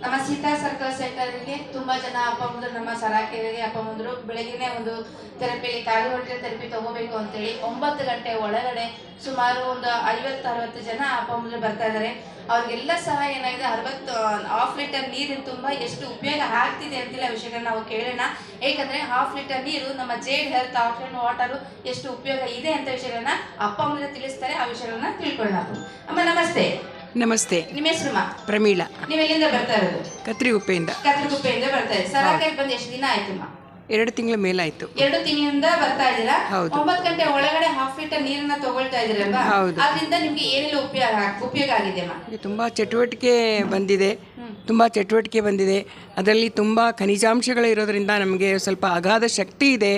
ನಮ್ಮ ಸೀತಾ ಸರ್ಕಲ್ ಸೆಂಟರ್ಗೆ ತುಂಬಾ ಜನ ಅಪ್ಪ ಮುಂದ್ರು ನಮ್ಮ ಸರಾಕೆರೆಗೆ ಅಪ್ಪ ಮುಂದ್ರು ಬೆಳಗ್ಗೆನೆ ಒಂದು ಥೆರಪಿಲಿ ಖಾಲಿ ಹೊಟ್ಟೆ ಥೆರಪಿ ತಗೋಬೇಕು ಅಂತೇಳಿ 9 ಗಂಟೆ ಒಳಗಡೆ ಸುಮಾರು ಒಂದು 50-60 ಜನ ಅಪ್ಪ ಮುಂದ್ರು ಬರ್ತಾ ಇದ್ದಾರೆ. ಅವ್ರಿಗೆಲ್ಲ ಸಹ ಏನಾಗಿದೆ 60 ಹಾಫ್ ಲೀಟರ್ ನೀರು ತುಂಬ ಎಷ್ಟು ಉಪಯೋಗ ಆಗ್ತಿದೆ ಅಂತಿಲ್ಲ ವಿಷಯಗಳನ್ನ ನಾವು ಕೇಳೋಣ. ಏಕೆಂದ್ರೆ ಹಾಫ್ ಲೀಟರ್ ನೀರು ನಮ್ಮ ಜೇಡ್ ಹೆಲ್ತ್ ಆಫ್ಲೈನ್ ವಾಟರು ಎಷ್ಟು ಉಪಯೋಗ ಇದೆ ಅಂತ ವಿಷಯಗಳನ್ನ ಅಪ್ಪ ಮುಂದೆ ತಿಳಿಸ್ತಾರೆ. ಆ ವಿಷಯಗಳನ್ನ ತಿಳ್ಕೊಳ್ಳೋಣ. ಅಮ್ಮ ನಮಸ್ತೆ. ನಮಸ್ತೆ. ನಿಮ್ಮ ಹೆಸರು? ಪ್ರಮೀಳಾ. ನೀವು ಎಲ್ಲಿಂದ ಬರ್ತಾ ಇರೋದು? ಕತ್ರಿಗುಪ್ಪೆಯಿಂದ. ಕತ್ರಿಗುಪ್ಪೆಯಿಂದ ಬರ್ತಾ ಇದ್ದೀವಿ. ಸರಾಕೆಗೆ ಬಂದು ಎಷ್ಟು ದಿನ ಆಯ್ತು? 2 ತಿಂಗಳ ಮೇಲಾಯ್ತು. 2 ತಿಂಗಳಿಂದ ಬರ್ತಾ ಇದ್ದೀರಾ? 9 ಗಂಟೆ ಒಳಗಡೆ ಹಾಫ್ ಲೀಟರ್ ನೀರನ್ನ ತಗೊಳ್ತಾ ಇದ್ದೀರಲ್ವಾ? ಅದರಿಂದ ನಿಮ್ಗೆ ಏನೆಲ್ಲ ಉಪಯೋಗ ಆಗಿದೆ ಅಮ್ಮ? ತುಂಬಾ ಚಟುವಟಿಕೆ ಬಂದಿದೆ. ಅದರಲ್ಲಿ ತುಂಬ ಖನಿಜಾಂಶಗಳು ಇರೋದ್ರಿಂದ ನಮಗೆ ಸ್ವಲ್ಪ ಅಗಾಧ ಶಕ್ತಿ ಇದೆ.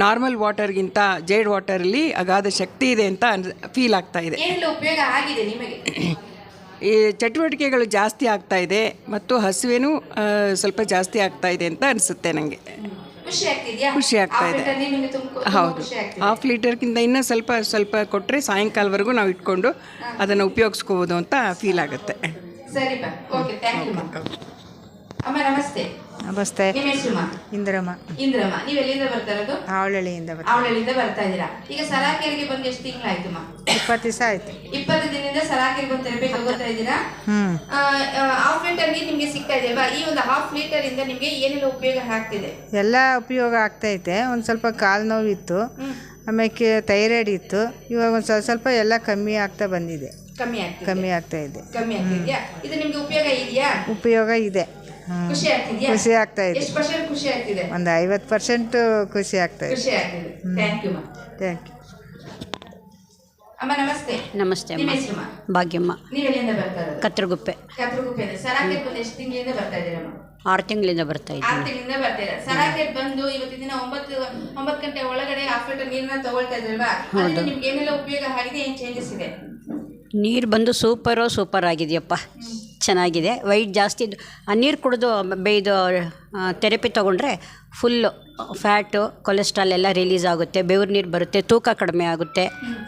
ನಾರ್ಮಲ್ ವಾಟರ್ಗಿಂತ ಜೇಡ್ ವಾಟರಲ್ಲಿ ಅಗಾಧ ಶಕ್ತಿ ಇದೆ ಅಂತ ಫೀಲ್ ಆಗ್ತಾ ಇದೆ. ಏನೆಲ್ಲ ಉಪಯೋಗ ಆಗಿದೆ ನಿಮಗೆ? ಈ ಚಟುವಟಿಕೆಗಳು ಜಾಸ್ತಿ ಆಗ್ತಾ ಇದೆ ಮತ್ತು ಹಸಿವೇನು ಸ್ವಲ್ಪ ಜಾಸ್ತಿ ಆಗ್ತಾ ಇದೆ ಅಂತ ಅನಿಸುತ್ತೆ ನನಗೆ. ಖುಷಿ ಆಗ್ತಾ ಇದೆ. ಹೌದು, ಹಾಫ್ ಲೀಟರ್ಗಿಂತ ಇನ್ನೂ ಸ್ವಲ್ಪ ಕೊಟ್ಟರೆ ಸಾಯಂಕಾಲವರೆಗೂ ನಾವು ಇಟ್ಕೊಂಡು ಅದನ್ನು ಉಪಯೋಗಿಸ್ಕೋಬೋದು ಅಂತ ಫೀಲ್ ಆಗುತ್ತೆ. ಸರಿ ಬಾ, ಓಕೆ, ಥ್ಯಾಂಕ್ ಯು. ಅಮ್ಮ ನಮಸ್ತೆ. ನಮಸ್ತೆ. ನಿಮ್ಮ ಹೆಸರು? ಇಂದ್ರಮ್ಮ. ಇಂದ್ರಮ್ಮ, ನೀವು ಎಲ್ಲಿಂದ ಬರ್ತಾ ಇರೋದು? ಆವಳಹಳ್ಳಿಯಿಂದ ಬರ್ತಾ ಇದ್ದೀರಾ. ಈಗ ಸರಾಕೆರೆಗೆ ಬಂದು ಎಷ್ಟು ತಿಂಗಳಾಯ್ತಮ್ಮ? 20 ದಿವಸ ಆಯ್ತು. 20 ದಿನದಿಂದ ಸರಾಕೆರೆಗೆ ಬಂದು ಥೆರಪಿ ತಗೋತಾ ಇದ್ದೀರಾ. ಹಾಫ್ ಲೀಟರ್ ನೀರು ನಿಮಗೆ ಸಿಗ್ತಾ ಇದೆ ಅಲ್ವಾ? ಈ ಒಂದು ಹಾಫ್ ಲೀಟರ್ ಇಂದ ನಿಮಗೆ ಏನೆಲ್ಲ ಉಪಯೋಗ ಆಗ್ತಿದೆ? ಎಲ್ಲ ಉಪಯೋಗ ಆಗ್ತೈತೆ. ಒಂದು ಸ್ವಲ್ಪ ಕಾಲು ನೋವು ಇತ್ತು, ಆಮೇಲೆ ಥೈರಾಯ್ಡ್ ಇತ್ತು. ಇವಾಗ ಒಂದು ಸ್ವಲ್ಪ ಎಲ್ಲ ಕಮ್ಮಿ ಆಗ್ತಾ ಬಂದಿದೆ. ಕಮ್ಮಿ ಆಗ್ತಾ ಇದೆ. ಇದು ನಿಮಗೆ ಉಪಯೋಗ ಇದೆಯಾ? ಉಪಯೋಗ ಇದೆ. ಖುಷಿ ಆಗ್ತಿದೆಯಾ? ಖುಷಿ ಆಗ್ತಾ ಇದೆ. ಎಷ್ಟು ಪರ್ಸೆಂಟ್ ಖುಷಿ ಆಗ್ತಿದೆ? ಒಂದು 50% ಖುಷಿ ಆಗ್ತಾ ಇದೆ. Thank you. ಅಮ್ಮ ನಮಸ್ತೆ. ನಮಸ್ತೆ ಅಮ್ಮ. ಭಾಗ್ಯಮ್ಮ. ನೀವು ಎಲ್ಲಿಂದ ಬರ್ತಾ ಇರೋದು? ಕತ್ರಗುಪ್ಪೆ. ಸರಾಕೆರೆ ಬಂದು ಎಷ್ಟು ತಿಂಗಳಿಂದ ಬರ್ತಾ ಇದ್ದೀರಮ್ಮ? 6 ತಿಂಗಳಿಂದ ಬರ್ತಾ ಇದ್ದೀನಿ. 6 ತಿಂಗಳಿಂದ ಬರ್ತಾ ಇದ್ದೀರಾ. ಸರಾಕೆರೆ ಬಂದು ಇವತ್ತಿನ ದಿನ 9 ಗಂಟೆ ಒಳಗಡೆ ಹಾಫ್ ಲೀಟರ್ ನೀರನ್ನ ತಗೊಳ್ತಾ ಇದ್ರಲ್ವಾ? ಅದರಿಂದ ನಿಮ್ಗೆ ಏನೆಲ್ಲ ಉಪಯೋಗ ಆಗಿದೆ, ಏನು ಚೇಂಜಸ್ ಇದೆ? ನೀರು ಬಂದು ಸೂಪರ್ ಆಗಿದೆಯಪ್ಪ, ಚೆನ್ನಾಗಿದೆ. ವೈಟ್ ಜಾಸ್ತಿ ನೀರು ಕುಡಿದು ಬೇಯ್ದು ಥೆರಪಿ ತೊಗೊಂಡ್ರೆ ಫುಲ್ಲು ಫ್ಯಾಟು ಕೊಲೆಸ್ಟ್ರಾಲ್ ಎಲ್ಲ ರಿಲೀಸ್ ಆಗುತ್ತೆ. ಬೆವರು ನೀರು ಬರುತ್ತೆ, ತೂಕ ಕಡಿಮೆ ಆಗುತ್ತೆ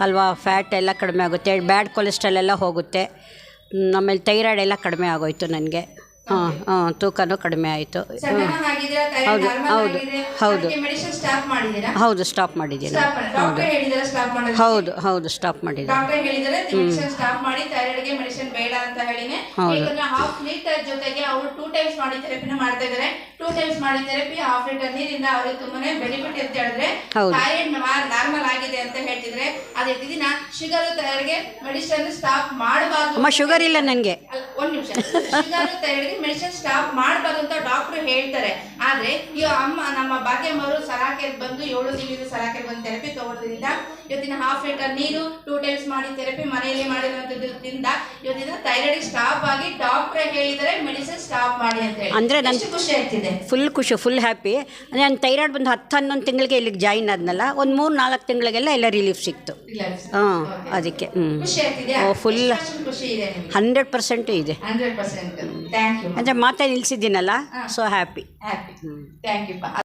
ಅಲ್ವಾ? ಫ್ಯಾಟ್ ಎಲ್ಲ ಕಡಿಮೆ ಆಗುತ್ತೆ, ಬ್ಯಾಡ್ ಕೊಲೆಸ್ಟ್ರಾಲ್ ಎಲ್ಲ ಹೋಗುತ್ತೆ. ಆಮೇಲೆ ಥೈರಾಯ್ಡ್ ಎಲ್ಲ ಕಡಿಮೆ ಆಗೋಯ್ತು ನನಗೆ. ತೂಕನೂ ಕಡಿಮೆ ಆಯಿತು. ಹೌದು ಸ್ಟಾಪ್ ಮಾಡಿದ್ದೀನಿ. ಹೌದು ಸ್ಟಾಪ್ ಮಾಡಿದ್ದೀನಿ. ಹಾಫ್ ಲೀಟರ್ ಜೊತೆಗೆ ಅವರು 2 ಟೈಮ್ಸ್ ಮಾಡಿ ಥೆರಪಿನ ಮಾಡ್ತಾ ಇದ್ದಾರೆ. 2 ಟೈಮ್ಸ್ ಮಾಡಿ ಥೆರಪಿ ಹಾಫ್ ಲೀಟರ್ ನೀರಿಂದ ಅವ್ರಿಗೆ ತುಂಬಾನೇ ಬೆನಿಫಿಟ್ ಅಂತ ಹೇಳಿದ್ರೆ, ಥೈರಾಯ್ಡ್ ನಾರ್ಮಲ್ ಆಗಿದೆ ಅಂತ ಹೇಳ್ತಿದ್ರೆ, ಅದೇ ದಿನ ಶುಗರ್ ಥೈರಾಯ್ಡ್ಗೆ ಮೆಡಿಸಿನ್ ಸ್ಟಾಪ್ ಮಾಡಬಾರ್ದು. ಶುಗರ್ ಇಲ್ಲ ನನಗೆ. ಒಂದು ನಿಮಿಷ. ಶುಗರ್ ಥೈರಾಯ್ಡ್ಗೆ ಮೆಡಿಸಿನ್ ಸ್ಟಾಪ್ ಮಾಡಬಾರ್ದು ಅಂತ ಡಾಕ್ಟರ್ ಹೇಳ್ತಾರೆ. ಆದ್ರೆ ಈ ಅಮ್ಮ ನಮ್ಮ ಭಾಗ್ಯಮ್ಮ ಅವರು ಸರಾಕೆರೆ ಬಂದು 7 ತಿಂಗಳಿಂದ ಸರಾಕೆರೆ ಬಂದು ಥೆರಪಿ ತಗೊಳ್ಳೋದ್ರಿಂದ ಇವತ್ತಿನ ಹಾಫ್ ಲೀಟರ್ ನೀರು 2 ಟೈಮ್ಸ್ ಮಾಡಿ ಥೆರಪಿ ಮನೆಯಲ್ಲಿ ಮಾಡಿರೋದ್ರಿಂದ ಇವತ್ತಿನ ಥೈರಾಯ್ಡ್ ಸ್ಟಾಪ್ ಆಗಿ ಡಾಕ್ಟರ್ ಹೇಳಿದರೆ ಮೆಡಿಸಿನ್ ಸ್ಟಾಪ್ ಮಾಡಿ ಅಂತ ಹೇಳಿ. ಅಂದ್ರೆ ನನಗೆ ಖುಷಿ ಆಗ್ತಿದೆ. Full happy. ಅಂದರೆ ನನ್ನ ಥೈರಾಯ್ಡ್ ಬಂದು 10-11 ತಿಂಗಳಿಗೆ ಇಲ್ಲಿಗೆ ಜಾಯಿನ್ ಆದ್ನಲ್ಲ, ಒಂದು 3-4 ತಿಂಗಳಿಗೆಲ್ಲ ಎಲ್ಲ ರಿಲೀಫ್ ಸಿಕ್ತು. ಅದಕ್ಕೆ ಖುಷಿ ಆಗ್ತಿದೆ. ಫುಲ್ ಖುಷಿ ಇದೆ. 100% ಇದೆ. 100%. Thank you. ಅಂದರೆ ಮಾತಾ ನಿಲ್ಸಿದ್ದೀನಲ್ಲ, ಸೊ ಹ್ಯಾಪಿ. Thank you.